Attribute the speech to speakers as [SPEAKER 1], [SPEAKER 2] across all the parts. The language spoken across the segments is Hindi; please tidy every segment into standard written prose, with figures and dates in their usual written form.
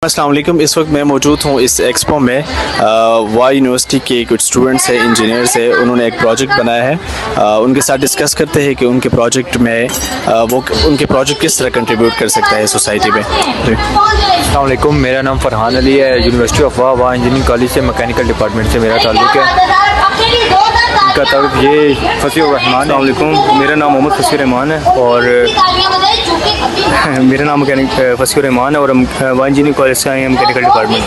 [SPEAKER 1] अस्सलाम वालेकुम। इस वक्त मैं मौजूद हूँ इस एक्सपो में। वाई यूनिवर्सिटी के कुछ स्टूडेंट्स हैं, इंजीनियर्स हैं, उन्होंने एक प्रोजेक्ट बनाया है। उनके साथ डिस्कस करते हैं कि उनके प्रोजेक्ट में वो उनके प्रोजेक्ट किस तरह कंट्रीब्यूट कर सकता है सोसाइटी में।
[SPEAKER 2] अस्सलाम वालेकुम, मेरा नाम फरहान अली है। यूनिवर्सिटी ऑफ वाह इंजीनियरिंग कॉलेज से मैकेनिकल डिपार्टमेंट से मेरा ताल्लुक़ है। इनका ताल्लुक़ ये फसीहुर रहमान।
[SPEAKER 3] अस्सलाम वालेकुम, मेरा नाम मोहम्मद फसीहुर रहमान है और मेरा नाम फसीहुर रहमान है और हम वाह इंजीनियरिंग कॉलेज से आए हैं मैकेनिकल डिपार्टमेंट।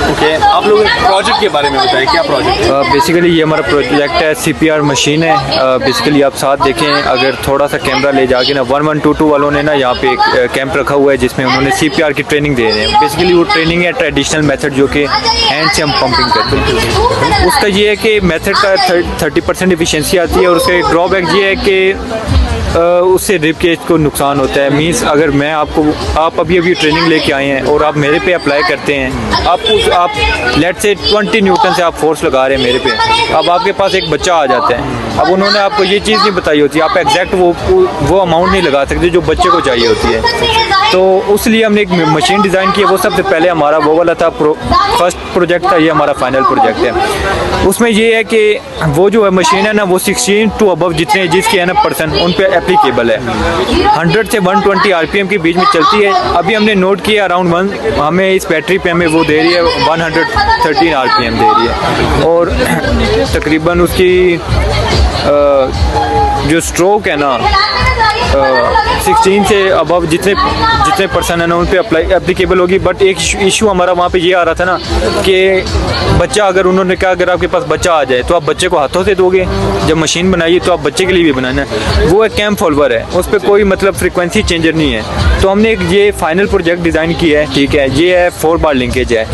[SPEAKER 1] ओके, आप लोग प्रोजेक्ट के बारे में बताएं, क्या प्रोजेक्ट है?
[SPEAKER 2] बेसिकली ये हमारा प्रोजेक्ट है, CPR मशीन है। बेसिकली आप साथ देखें, अगर थोड़ा सा कैमरा ले जाके ना 1122 वालों ने ना यहाँ पे एक कैंप रखा हुआ है जिसमें उन्होंने CPR की ट्रेनिंग दे रहे हैं। बेसिकली वो ट्रेनिंग है ट्रेडिशनल मेथड जो कि हैंड से हम पंपिंग करते हैं। उसका ये है कि मेथड का 30% एफिशिएंसी आती है और उसका एक ड्रॉबैक ये है कि उससे रिब केज को नुकसान होता है। मीन्स अगर मैं आप अभी ट्रेनिंग लेके आए हैं और आप मेरे पे अप्लाई करते हैं, आप लेट से 20 न्यूटन से आप फोर्स लगा रहे हैं मेरे पे, अब आपके पास एक बच्चा आ जाता है। अब उन्होंने आपको ये चीज़ नहीं बताई होती, आप एग्जैक्ट वो अमाउंट नहीं लगा सकते जो बच्चे को चाहिए होती है। तो उसलिए हमने एक मशीन डिज़ाइन की है। वो सबसे पहले हमारा वो वाला था, फर्स्ट प्रोजेक्ट था, ये हमारा फाइनल प्रोजेक्ट है। उसमें ये है कि वो जो है मशीन है ना, वो 16 टू अबव जितने जिसके है ना पर्सन उन पे एप्लीकेबल है। 100 से 120 RPM के बीच में चलती है। अभी हमने नोट किया अराउंड हमें इस बैटरी पे हमें वो दे रही है 113 RPM दे रही है। और तकरीबन उसकी जो स्ट्रोक है ना 16 से अबव जितने पर्सन है ना उन पे एप्लीकेबल होगी। बट एक इशू हमारा वहाँ पे ये आ रहा था ना कि बच्चा, अगर उन्होंने कहा अगर आपके पास बच्चा आ जाए तो आप बच्चे को हाथों से दोगे, जब मशीन बनाइए तो आप बच्चे के लिए भी बनाना है। वो एक कैम फॉलोवर है, उस पर कोई मतलब फ्रिक्वेंसी चेंजर नहीं है। तो हमने एक ये फाइनल प्रोजेक्ट डिज़ाइन किया है, ठीक है। ये है 4 बार लिंकेज है।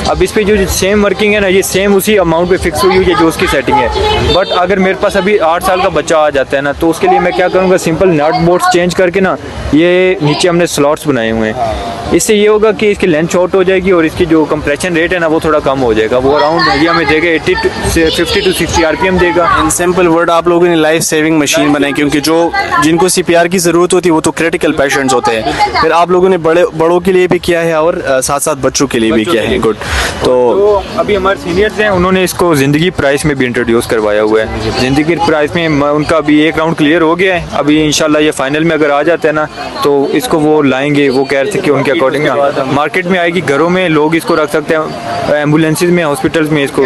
[SPEAKER 2] अब इस पर जो सेम वर्किंग है ना, ये सेम उसी अमाउंट पे फिक्स हुई हुई है जो उसकी सेटिंग है। बट अगर मेरे पास अभी 8 साल का बच्चा आ जाता है ना, तो उसके लिए मैं क्या करूँगा, सिंपल नट बोर्ड्स चेंज करके ना ये नीचे हमने स्लॉट्स बनाए हुए हैं। इससे ये होगा कि इसकी लेंथ शॉर्ट हो जाएगी और इसकी जो कंप्रेशन रेट है ना वो थोड़ा कम हो जाएगा। वो अराउंड ये हमें देगा 80 से 50 टू 60 RPM देगा।
[SPEAKER 1] इन सिंपल वर्ड आप लोगों ने लाइफ सेविंग मशीन बनाई, क्योंकि जिनको CPR की ज़रूरत होती है वो तो क्रिटिकल पेशेंट्स होते हैं। फिर आप लोगों ने बड़ों के लिए भी किया है और साथ साथ बच्चों के लिए भी किया है। गुड। तो
[SPEAKER 2] अभी हमारे सीनियर्स हैं, उन्होंने इसको ज़िंदगी प्राइस में भी इंट्रोड्यूस करवाया हुआ है। ज़िंदगी प्राइस में उनका अभी एक राउंड क्लियर हो गया है। अभी इंशाल्लाह ये फाइनल में अगर आ जाता है ना तो इसको वो लाएंगे। वो कह रहे थे कि उनके अकॉर्डिंग मार्केट में आएगी, घरों में लोग इसको रख सकते हैं, एम्बुलेंसेज में, हॉस्पिटल्स में इसको।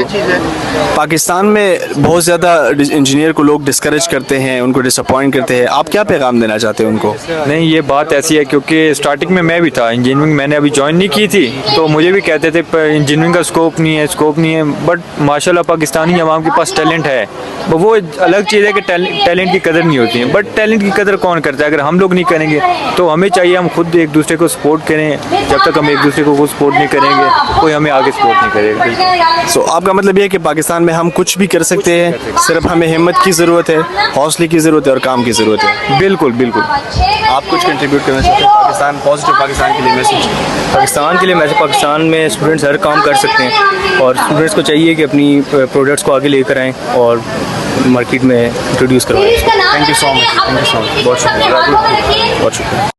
[SPEAKER 1] पाकिस्तान में बहुत ज़्यादा इंजीनियर को लोग डिस्करेज करते हैं, उनको डिसअपॉइंट करते हैं। आप क्या पैगाम देना चाहते हैं उनको?
[SPEAKER 2] नहीं, ये बात ऐसी है क्योंकि स्टार्टिंग में मैं भी था, इंजीनियरिंग मैंने अभी ज्वाइन नहीं की थी, तो मुझे भी कहते थे इंजीनियरिंग का स्कोप नहीं है। बट माशाल्लाह पाकिस्तानी अवाम के पास टैलेंट है। वो अलग चीज़ है कि टैलेंट की कदर नहीं होती है। बट टैलेंट की कदर कौन करता है? अगर हम लोग नहीं करेंगे तो हमें चाहिए हम खुद एक दूसरे को सपोर्ट करें। जब तक हम एक दूसरे को खुद सपोर्ट नहीं करेंगे, कोई हमें आगे सपोर्ट नहीं करेगा।
[SPEAKER 1] सो आपका मतलब ये है कि पाकिस्तान में हम कुछ भी कर सकते हैं, सिर्फ हमें हिम्मत की ज़रूरत है, हौसले की ज़रूरत है और काम की ज़रूरत है।
[SPEAKER 2] बिल्कुल बिल्कुल।
[SPEAKER 1] आप कुछ कंट्रीब्यूट करना चाहते हैं पाकिस्तान, पॉजिटिव पाकिस्तान के लिए मैसेज?
[SPEAKER 3] पाकिस्तान के लिए मैसेज, पाकिस्तान में स्टूडेंट्स हर काम कर सकते हैं और स्टूडेंट्स को चाहिए कि अपनी प्रोडक्ट्स को आगे लेकर आएँ और मार्केट में इंट्रोड्यूस करवाएं।
[SPEAKER 1] Thank you so much. बहुत शुक्रिया।